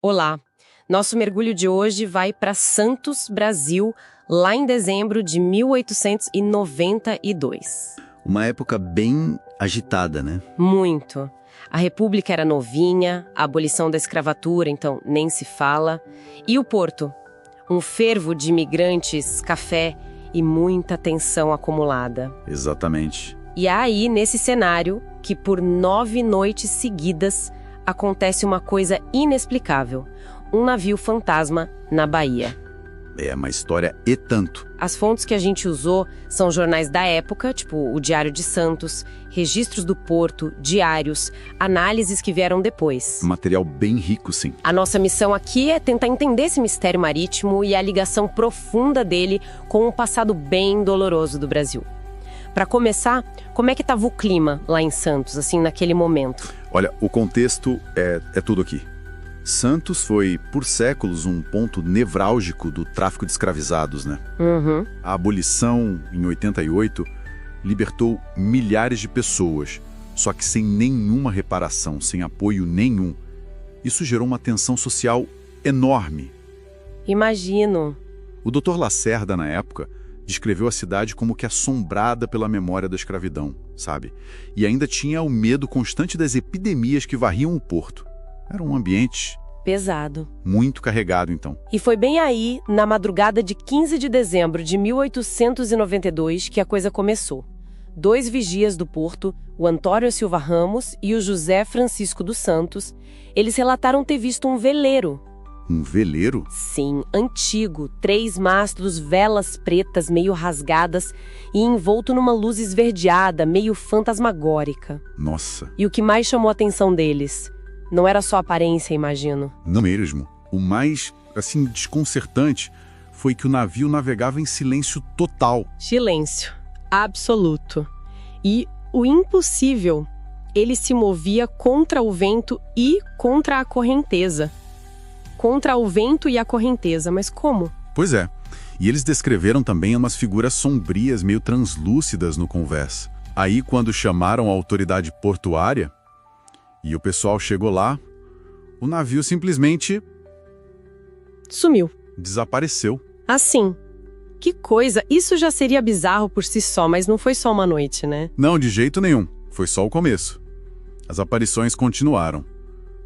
Olá! Nosso mergulho de hoje vai para Santos, Brasil, lá em dezembro de 1892. Uma época bem agitada, né? Muito. A República era novinha, a abolição da escravatura, então nem se fala. E o Porto? Um fervo de imigrantes, café e muita tensão acumulada. Exatamente. E é aí, nesse cenário, que por 9 noites seguidas acontece uma coisa inexplicável. Um navio fantasma na Bahia. É uma história e tanto. As fontes que a gente usou são jornais da época, tipo o Diário de Santos, registros do porto, diários, análises que vieram depois. Material bem rico, sim. A nossa missão aqui é tentar entender esse mistério marítimo e a ligação profunda dele com um passado bem doloroso do Brasil. Para começar, como é que estava o clima lá em Santos, assim, naquele momento? Olha, o contexto é tudo aqui. Santos foi, por séculos, um ponto nevrálgico do tráfico de escravizados, né? Uhum. A abolição, em 88, libertou milhares de pessoas, só que sem nenhuma reparação, sem apoio nenhum. Isso gerou uma tensão social enorme. Imagino. O Dr. Lacerda, na época, descreveu a cidade como que assombrada pela memória da escravidão, sabe? E ainda tinha o medo constante das epidemias que varriam o porto. Era um ambiente pesado. Muito carregado, então. E foi bem aí, na madrugada de 15 de dezembro de 1892, que a coisa começou. 2 vigias do porto, o Antônio Silva Ramos e o José Francisco dos Santos, eles relataram ter visto um veleiro. Um veleiro? Sim, antigo, 3 mastros, velas pretas meio rasgadas e envolto numa luz esverdeada, meio fantasmagórica. Nossa. E o que mais chamou a atenção deles? Não era só aparência, imagino. Não mesmo. O mais, desconcertante foi que o navio navegava em silêncio total. Silêncio. Absoluto. E o impossível, ele se movia contra o vento e contra a correnteza. Contra o vento e a correnteza, mas como? Pois é. E eles descreveram também umas figuras sombrias, meio translúcidas no convés. Aí, quando chamaram a autoridade portuária e o pessoal chegou lá, o navio simplesmente sumiu. Desapareceu. Assim. Que coisa! Isso já seria bizarro por si só, mas não foi só uma noite, né? Não, de jeito nenhum. Foi só o começo. As aparições continuaram.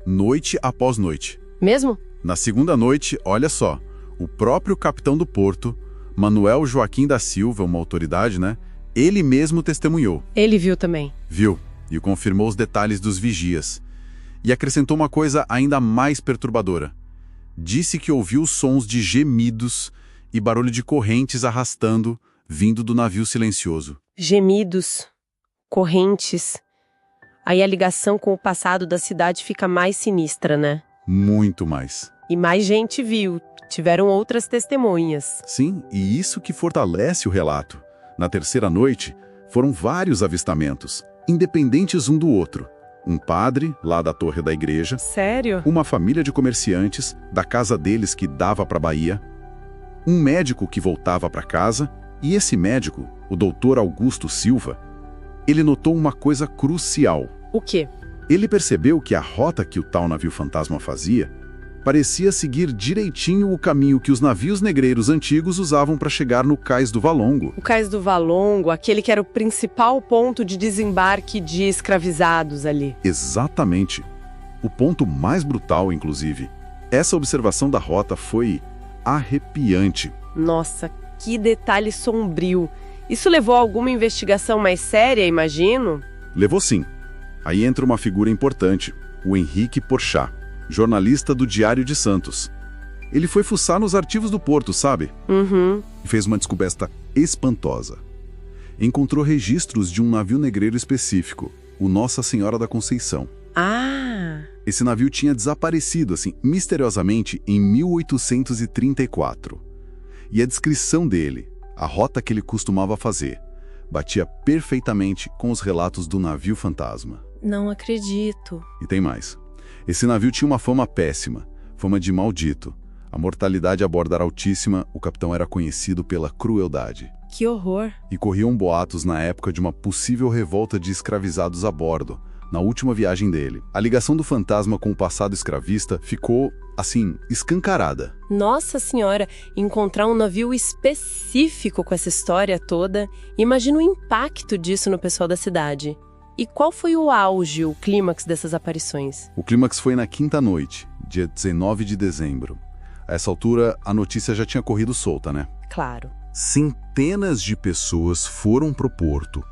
Noite após noite. Mesmo? Na segunda noite, olha só, o próprio capitão do porto, Manuel Joaquim da Silva, uma autoridade, né? Ele mesmo testemunhou. Ele viu também. Viu. E confirmou os detalhes dos vigias. E acrescentou uma coisa ainda mais perturbadora. Disse que ouviu sons de gemidos e barulho de correntes arrastando, vindo do navio silencioso. Gemidos, correntes. Aí a ligação com o passado da cidade fica mais sinistra, né? Muito mais. E mais gente viu. Tiveram outras testemunhas. Sim, e isso que fortalece o relato. Na terceira noite, foram vários avistamentos, independentes um do outro. Um padre, lá da torre da igreja. Sério? Uma família de comerciantes, da casa deles que dava para a Bahia. Um médico que voltava para casa. E esse médico, o doutor Augusto Silva, ele notou uma coisa crucial. O quê? Ele percebeu que a rota que o tal navio fantasma fazia parecia seguir direitinho o caminho que os navios negreiros antigos usavam para chegar no Cais do Valongo. O Cais do Valongo, aquele que era o principal ponto de desembarque de escravizados ali. Exatamente. O ponto mais brutal, inclusive. Essa observação da rota foi arrepiante. Nossa, que detalhe sombrio. Isso levou a alguma investigação mais séria, imagino? Levou sim. Aí entra uma figura importante, o Henrique Porchat, jornalista do Diário de Santos. Ele foi fuçar nos arquivos do porto, sabe? Uhum. E fez uma descoberta espantosa. Encontrou registros de um navio negreiro específico, o Nossa Senhora da Conceição. Ah! Esse navio tinha desaparecido, misteriosamente, em 1834. E a descrição dele, a rota que ele costumava fazer, batia perfeitamente com os relatos do navio fantasma. Não acredito. E tem mais. Esse navio tinha uma fama péssima, fama de maldito. A mortalidade a bordo era altíssima, o capitão era conhecido pela crueldade. Que horror! E corriam boatos na época de uma possível revolta de escravizados a bordo, na última viagem dele. A ligação do fantasma com o passado escravista ficou, assim, escancarada. Nossa Senhora, encontrar um navio específico com essa história toda, imagina o impacto disso no pessoal da cidade. E qual foi o auge, o clímax dessas aparições? O clímax foi na quinta noite, dia 19 de dezembro. A essa altura, a notícia já tinha corrido solta, né? Claro. Centenas de pessoas foram pro porto.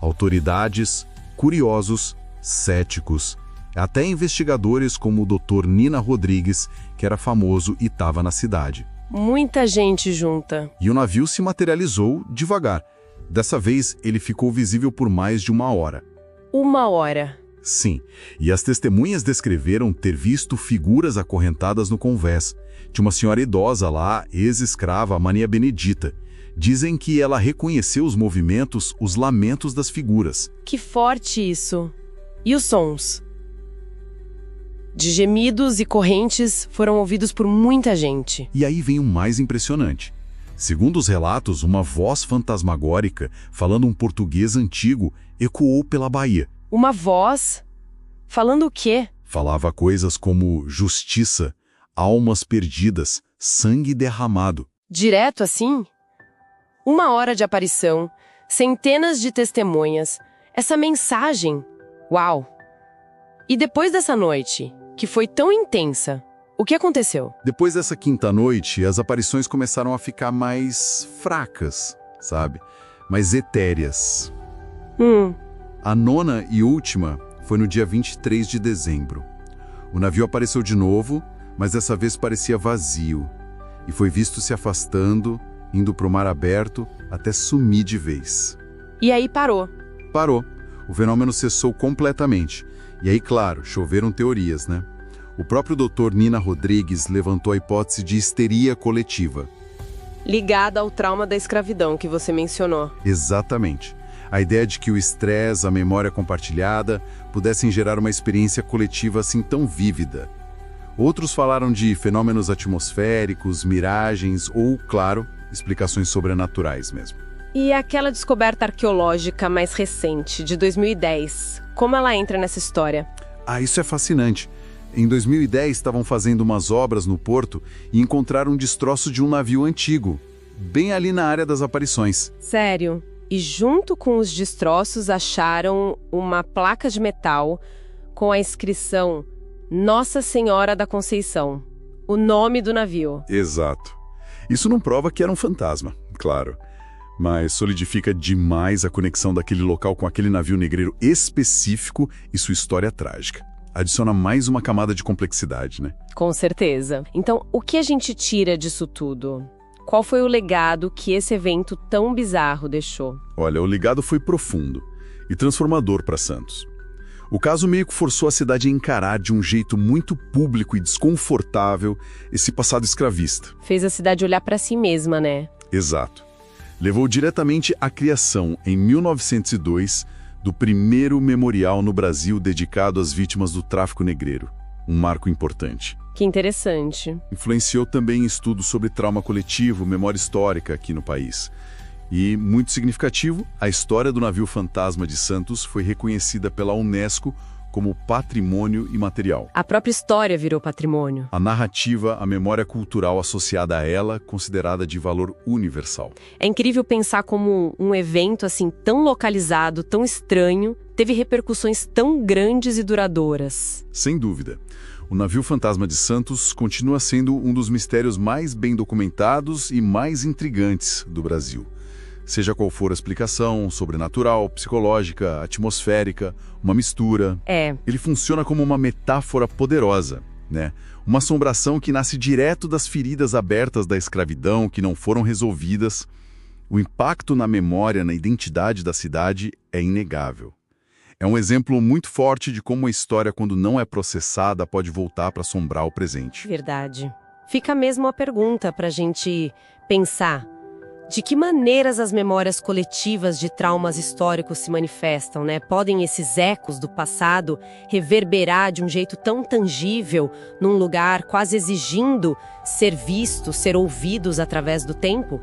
Autoridades, curiosos, céticos, até investigadores como o Dr. Nina Rodrigues, que era famoso e estava na cidade. Muita gente junta. E o navio se materializou devagar. Dessa vez, ele ficou visível por mais de 1 hora. 1 hora. Sim, e as testemunhas descreveram ter visto figuras acorrentadas no convés. Tinha uma senhora idosa lá, ex-escrava, a Maria Benedita. Dizem que ela reconheceu os movimentos, os lamentos das figuras. Que forte isso. E os sons? De gemidos e correntes foram ouvidos por muita gente. E aí vem o mais impressionante. Segundo os relatos, uma voz fantasmagórica, falando um português antigo, ecoou pela Bahia. Uma voz? Falando o quê? Falava coisas como justiça, almas perdidas, sangue derramado. Direto assim? 1 hora de aparição, centenas de testemunhas. Essa mensagem. Uau! E depois dessa noite, que foi tão intensa, o que aconteceu? Depois dessa quinta noite, as aparições começaram a ficar mais fracas, sabe? Mais etéreas. A nona e última foi no dia 23 de dezembro. O navio apareceu de novo, mas dessa vez parecia vazio, e foi visto se afastando, indo para o mar aberto, até sumir de vez. E aí parou. Parou. O fenômeno cessou completamente. E aí, claro, choveram teorias, né? O próprio Dr. Nina Rodrigues levantou a hipótese de histeria coletiva. Ligada ao trauma da escravidão que você mencionou. Exatamente. A ideia de que o estresse, a memória compartilhada, pudessem gerar uma experiência coletiva assim tão vívida. Outros falaram de fenômenos atmosféricos, miragens ou, claro, explicações sobrenaturais mesmo. E aquela descoberta arqueológica mais recente, de 2010, como ela entra nessa história? Isso é fascinante. Em 2010, estavam fazendo umas obras no porto e encontraram um destroço de um navio antigo, bem ali na área das aparições. Sério? E junto com os destroços acharam uma placa de metal com a inscrição Nossa Senhora da Conceição, o nome do navio. Exato. Isso não prova que era um fantasma, claro, mas solidifica demais a conexão daquele local com aquele navio negreiro específico e sua história trágica. Adiciona mais uma camada de complexidade, né? Com certeza. Então, o que a gente tira disso tudo? Qual foi o legado que esse evento tão bizarro deixou? Olha, o legado foi profundo e transformador para Santos. O caso meio que forçou a cidade a encarar de um jeito muito público e desconfortável esse passado escravista. Fez a cidade olhar para si mesma, né? Exato. Levou diretamente à criação, em 1902, do primeiro memorial no Brasil dedicado às vítimas do tráfico negreiro. Um marco importante. Que interessante. Influenciou também estudos sobre trauma coletivo, memória histórica aqui no país. E, muito significativo, a história do navio fantasma de Santos foi reconhecida pela Unesco como patrimônio imaterial. A própria história virou patrimônio. A narrativa, a memória cultural associada a ela, considerada de valor universal. É incrível pensar como um evento assim tão localizado, tão estranho, teve repercussões tão grandes e duradouras. Sem dúvida. O navio fantasma de Santos continua sendo um dos mistérios mais bem documentados e mais intrigantes do Brasil. Seja qual for a explicação, sobrenatural, psicológica, atmosférica, uma mistura. Ele funciona como uma metáfora poderosa, né? Uma assombração que nasce direto das feridas abertas da escravidão que não foram resolvidas. O impacto na memória, na identidade da cidade é inegável. É um exemplo muito forte de como a história, quando não é processada, pode voltar para assombrar o presente. Verdade. Fica mesmo a pergunta para a gente pensar. De que maneiras as memórias coletivas de traumas históricos se manifestam, né? Podem esses ecos do passado reverberar de um jeito tão tangível, num lugar quase exigindo ser vistos, ser ouvidos através do tempo?